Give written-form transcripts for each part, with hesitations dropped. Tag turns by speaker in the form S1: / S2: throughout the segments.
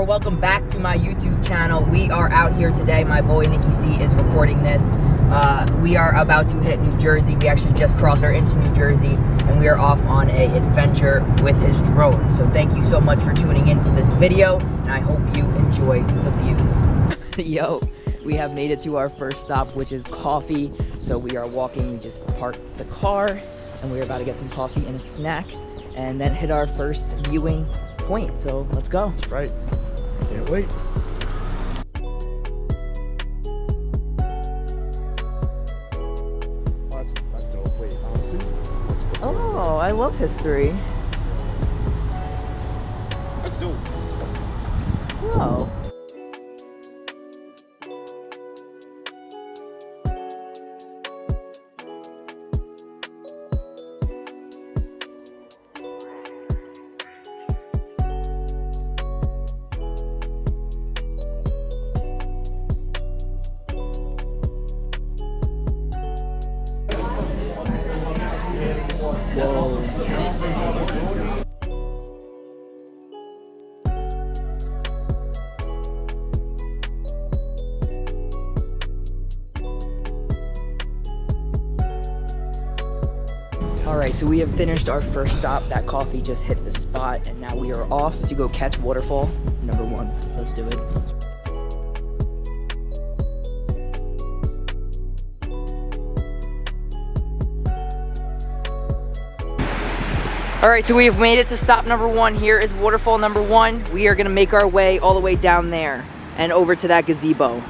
S1: or welcome back to my YouTube channel. We are out here today. My boy Nikki C is recording this. We are about to hit New Jersey. We actually just crossed into New Jersey, and we are off on an adventure with his drone. So thank you so much for tuning into this video, and I hope you enjoy the views. Yo, we have made it to our first stop, which is coffee. So we are walking. We just parked the car, and we're about to get some coffee and a snack, and then hit our first viewing point. So let's go.
S2: That's right. Can't wait. That's dope. Wait, honestly?
S1: Oh, I love history.
S2: That's dope.
S1: Whoa. Alright, so we have finished our first stop. That coffee just hit the spot, and now we are off to go catch Waterfall number 1. Let's do it. Alright, so we have made it to stop number 1. Here is Waterfall number 1. We are going to make our way all the way down there and over to that gazebo.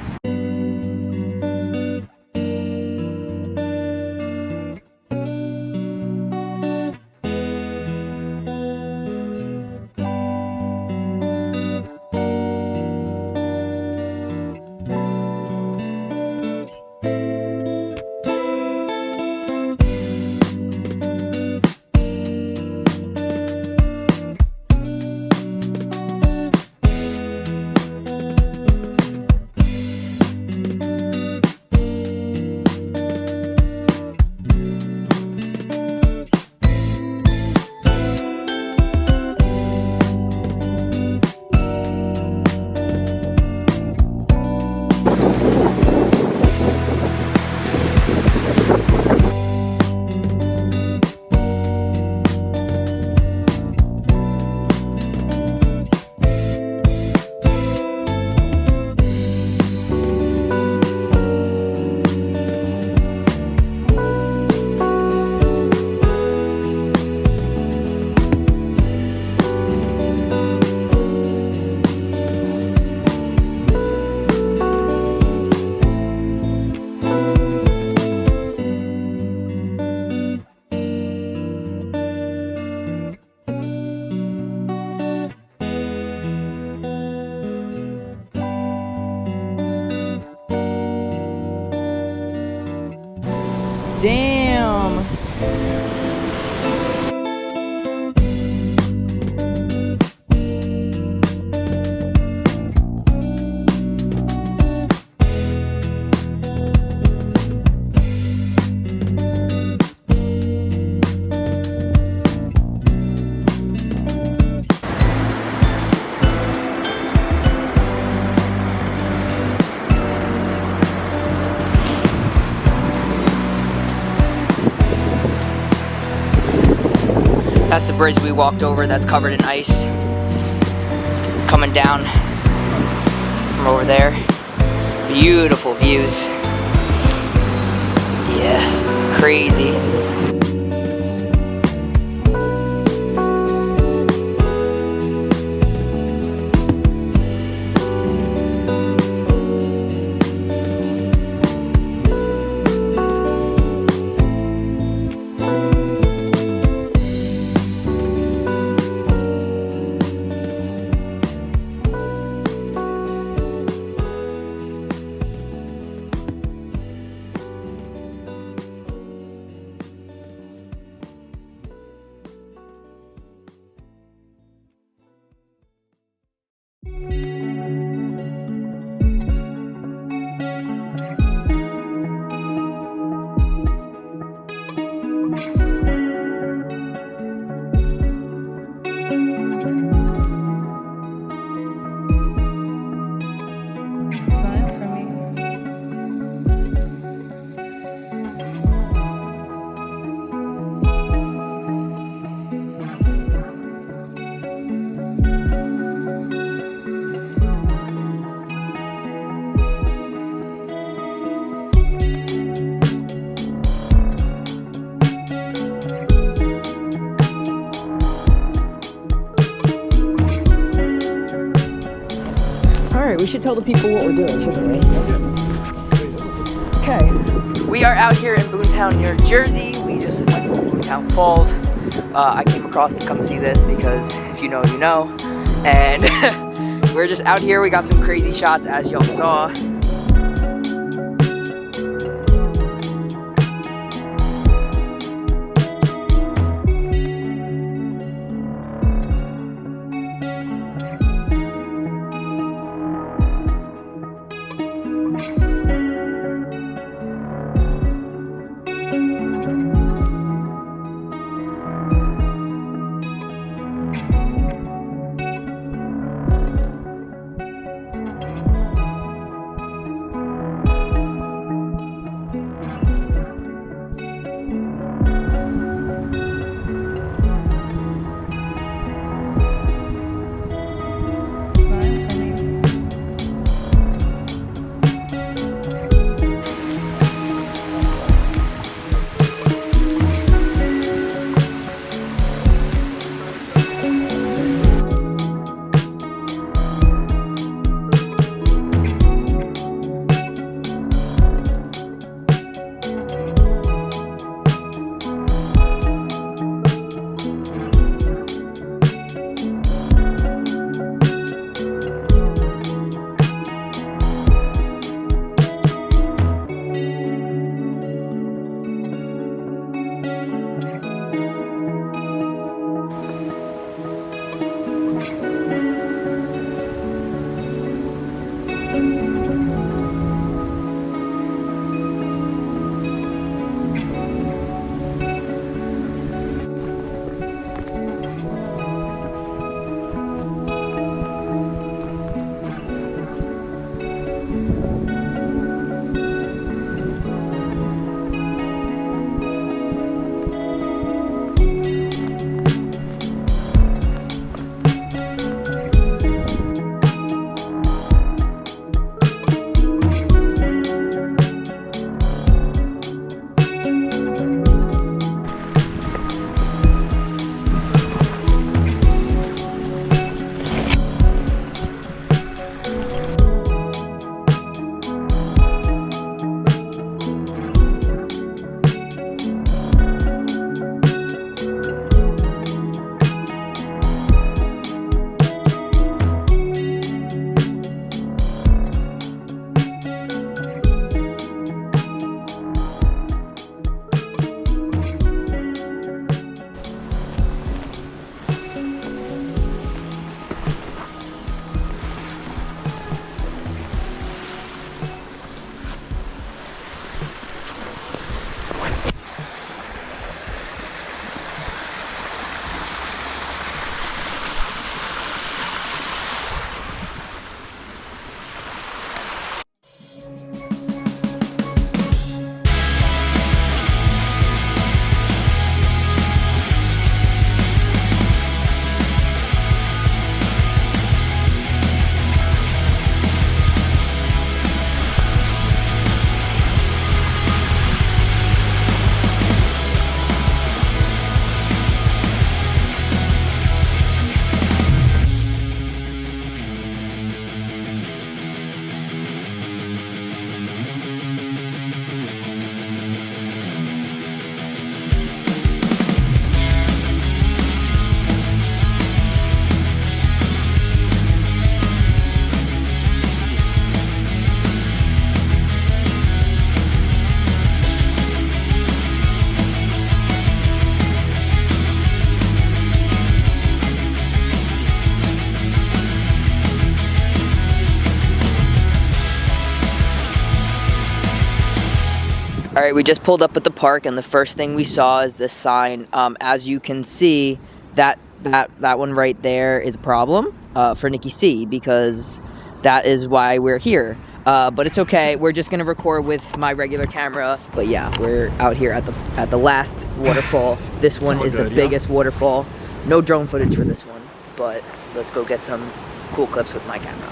S1: Damn. That's the bridge we walked over that's covered in ice. It's coming down from over there. Beautiful views. Yeah, crazy. should tell the people what we're doing, shouldn't we? Okay. We are out here in Boonton, New Jersey. We just went to Boonton Falls. I came across to come see this because if you know, you know. And we're just out here. We got some crazy shots, as y'all saw. All right, we just pulled up at the park, and the first thing we saw is this sign. As you can see, that one right there is a problem for Nikki C, because that is why we're here. But it's okay. We're just gonna record with my regular camera. But yeah, we're out here at the last waterfall. This one is the biggest waterfall. No drone footage for this one, but let's go get some cool clips with my camera.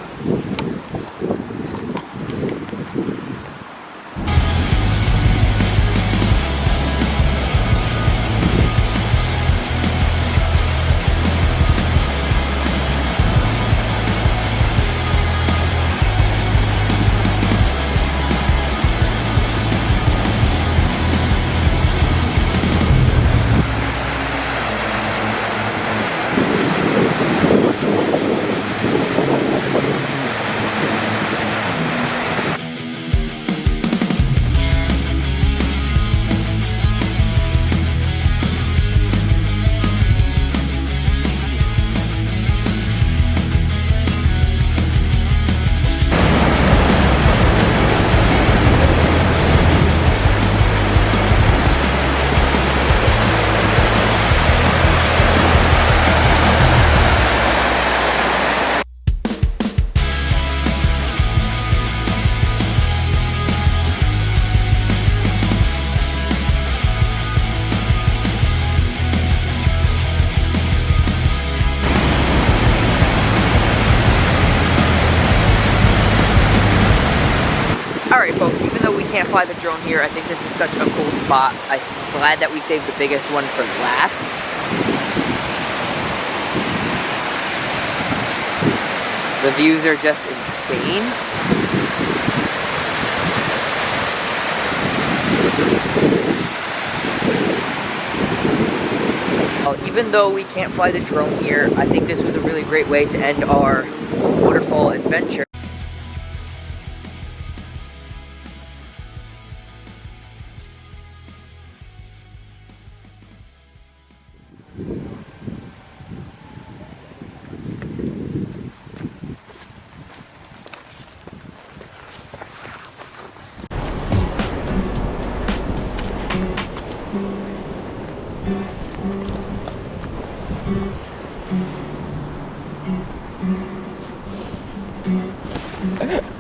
S1: fly the drone here. I think this is such a cool spot. I'm glad that we saved the biggest one for last. The views are just insane. Even though we can't fly the drone here, I think this was a really great way to end our waterfall adventure.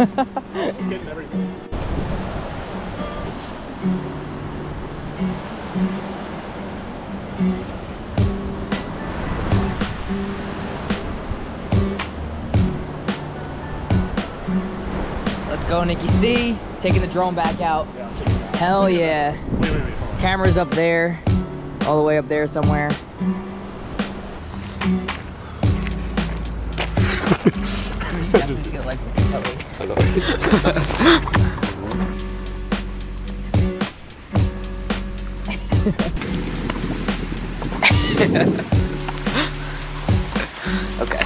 S2: Getting everything.
S1: Let's go, Nikki C. Taking the drone back out.
S2: Yeah, I'm taking it out.
S1: Hell yeah.
S2: Wait, hold on.
S1: Camera's up there. All the way up there somewhere. You definitely feel like Kelly.
S2: I know.
S1: Okay.